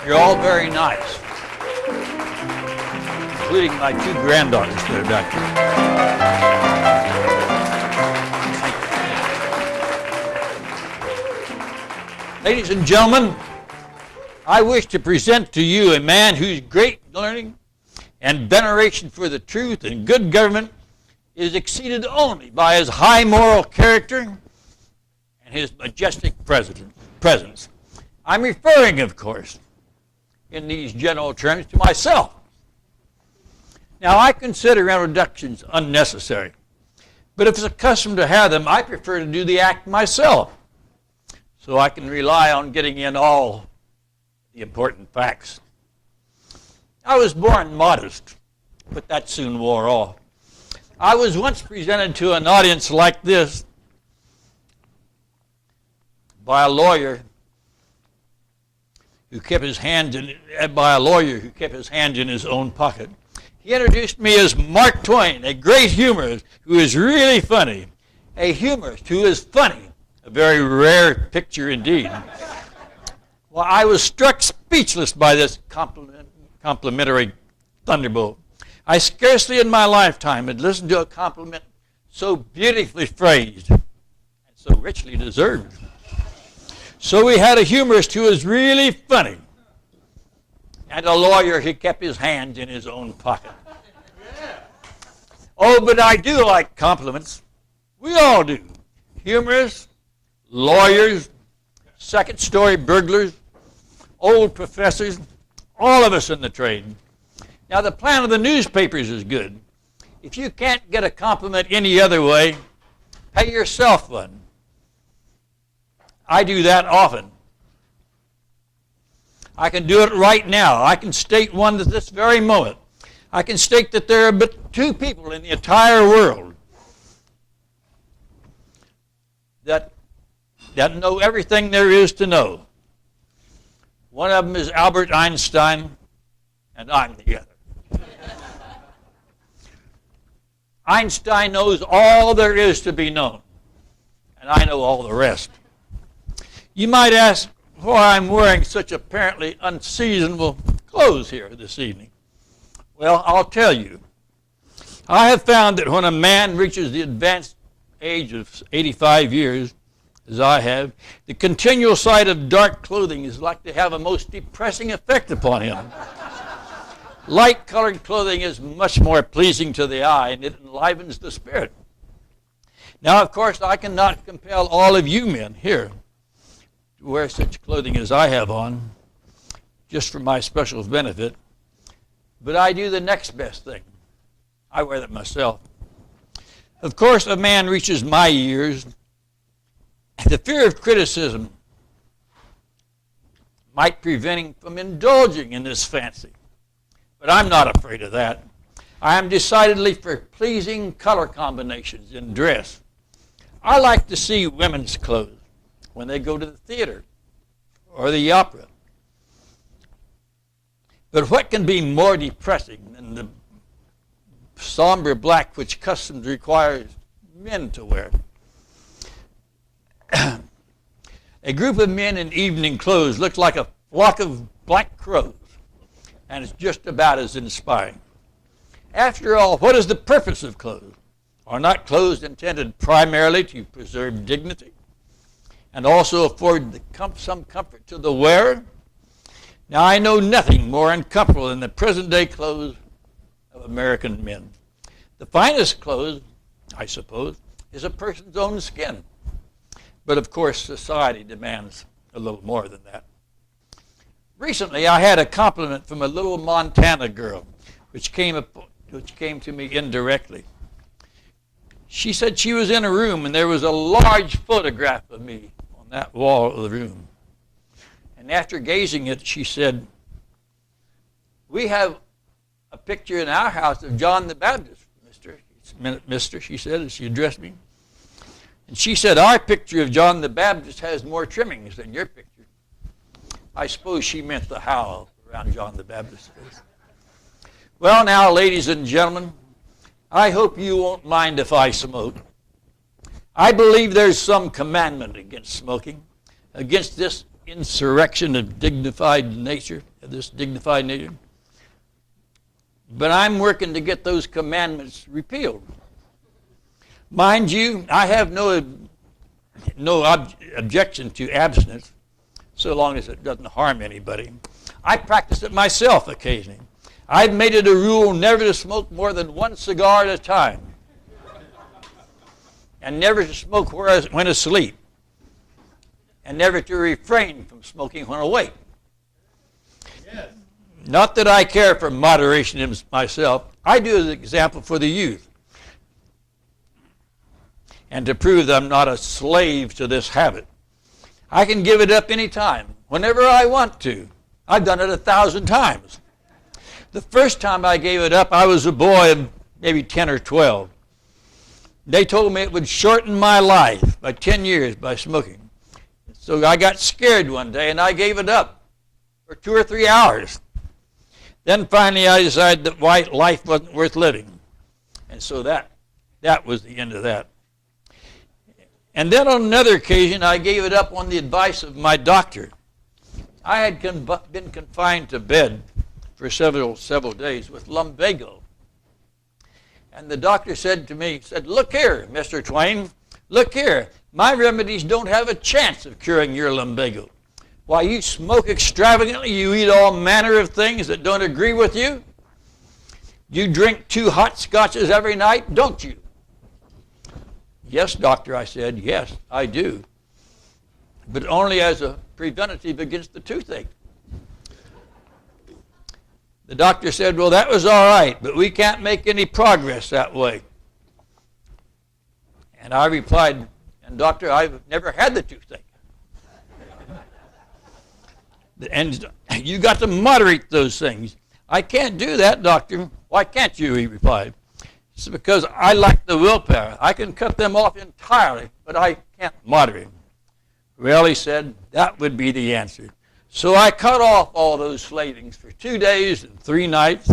You're all very nice, including my two granddaughters that are back there. Ladies and gentlemen, I wish to present to you a man whose great learning and veneration for the truth and good government is exceeded only by his high moral character and his majestic presence. I'm referring, of course, in these general terms to myself. Now, I consider introductions unnecessary, but if it's a custom to have them, I prefer to do the act myself, so I can rely on getting in all the important facts. I was born modest, but that soon wore off. I was once presented to an audience like this by a lawyer who kept his hand in his own pocket. He introduced me as Mark Twain, a great humorist who is really funny. A humorist who is funny, a very rare picture indeed. Well, I was struck speechless by this complimentary thunderbolt. I scarcely in my lifetime had listened to a compliment so beautifully phrased and so richly deserved. So we had a humorist who was really funny and a lawyer who kept his hands in his own pocket. Oh, but I do like compliments. We all do. Humorists, lawyers, second-story burglars, old professors, all of us in the trade. Now, the plan of the newspapers is good. If you can't get a compliment any other way, pay yourself one. I do that often. I can do it right now. I can state one at this very moment. I can state that there are but two people in the entire world that know everything there is to know. One of them is Albert Einstein, and I'm the other. Einstein knows all there is to be known, and I know all the rest. You might ask why I'm wearing such apparently unseasonable clothes here this evening. Well, I'll tell you. I have found that when a man reaches the advanced age of 85 years, as I have, the continual sight of dark clothing is like to have a most depressing effect upon him. Light-colored clothing is much more pleasing to the eye, and it enlivens the spirit. Now, of course, I cannot compel all of you men here to wear such clothing as I have on, just for my special benefit, but I do the next best thing. I wear them myself. Of course, a man reaches my years, and the fear of criticism might prevent him from indulging in this fancy. But I'm not afraid of that. I am decidedly for pleasing color combinations in dress. I like to see women's clothes when they go to the theater or the opera. But what can be more depressing than the somber black which customs requires men to wear? A group of men in evening clothes looks like a flock of black crows, and it's just about as inspiring. After all, what is the purpose of clothes? Are not clothes intended primarily to preserve dignity and also afford some comfort to the wearer? Now, I know nothing more uncomfortable than the present-day clothes of American men. The finest clothes, I suppose, is a person's own skin. But, of course, society demands a little more than that. Recently, I had a compliment from a little Montana girl, which came to me indirectly. She said she was in a room, and there was a large photograph of me on that wall of the room. And after gazing at it, she said, "We have a picture in our house of John the Baptist, Mister," she said as she addressed me. And she said, "Our picture of John the Baptist has more trimmings than your picture." I suppose she meant the howl around John the Baptist's face. Well, now, ladies and gentlemen, I hope you won't mind if I smoke. I believe there's some commandment against smoking, against this insurrection of dignified nature, of this dignified nature. But I'm working to get those commandments repealed. Mind you, I have no objection to abstinence, so long as it doesn't harm anybody. I practice it myself occasionally. I've made it a rule never to smoke more than one cigar at a time, and never to smoke when asleep, and never to refrain from smoking when awake. Yes. Not that I care for moderation in myself. I do as an example for the youth, and to prove that I'm not a slave to this habit. I can give it up any time, whenever I want to. I've done it 1,000 times. The first time I gave it up, I was a boy of maybe 10 or 12. They told me it would shorten my life by 10 years by smoking. So I got scared one day and I gave it up for 2 or 3 hours. Then finally I decided that life wasn't worth living. And so that was the end of that. And then on another occasion, I gave it up on the advice of my doctor. I had been confined to bed for several days with lumbago. And the doctor said to me, "Look here, Mr. Twain, look here. My remedies don't have a chance of curing your lumbago. Why, you smoke extravagantly, you eat all manner of things that don't agree with you. You drink 2 hot scotches every night, don't you?" "Yes, doctor," I said, "yes, I do. But only as a preventative against the toothache." The doctor said, "Well, that was all right, but we can't make any progress that way." And I replied, "And doctor, I've never had the toothache." "And you got to moderate those things." "I can't do that, doctor." "Why can't you?" he replied. "It's because I lack the willpower. I can cut them off entirely, but I can't moderate them." "Well," he said, "that would be the answer." So I cut off all those slavings for 2 days and 3 nights,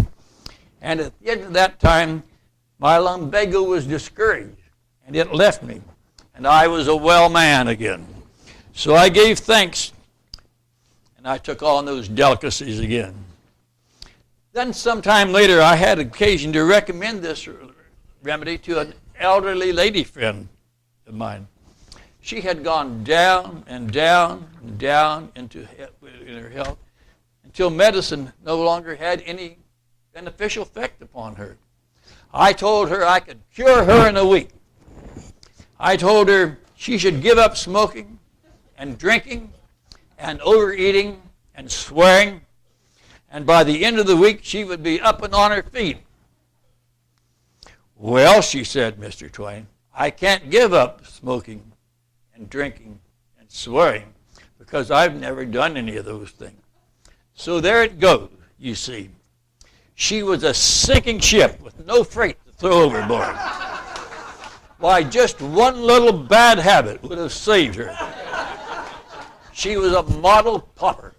and at the end of that time, my lumbago was discouraged, and it left me, and I was a well man again. So I gave thanks, and I took on those delicacies again. Then sometime later, I had occasion to recommend this remedy to an elderly lady friend of mine. She had gone down and down and down in her health until medicine no longer had any beneficial effect upon her. I told her I could cure her in a week. I told her she should give up smoking and drinking and overeating and swearing, and by the end of the week she would be up and on her feet. "Well," she said, "Mr. Twain, I can't give up smoking and drinking and swearing because I've never done any of those things." So there it goes, you see. She was a sinking ship with no freight to throw overboard. Why, just one little bad habit would have saved her. She was a model pauper.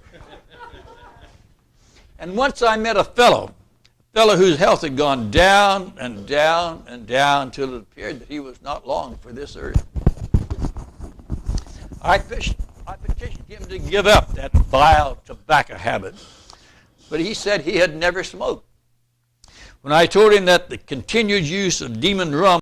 And once I met a fellow whose health had gone down and down and down till it appeared that he was not long for this earth. I petitioned him to give up that vile tobacco habit, but he said he had never smoked. When I told him that the continued use of demon rum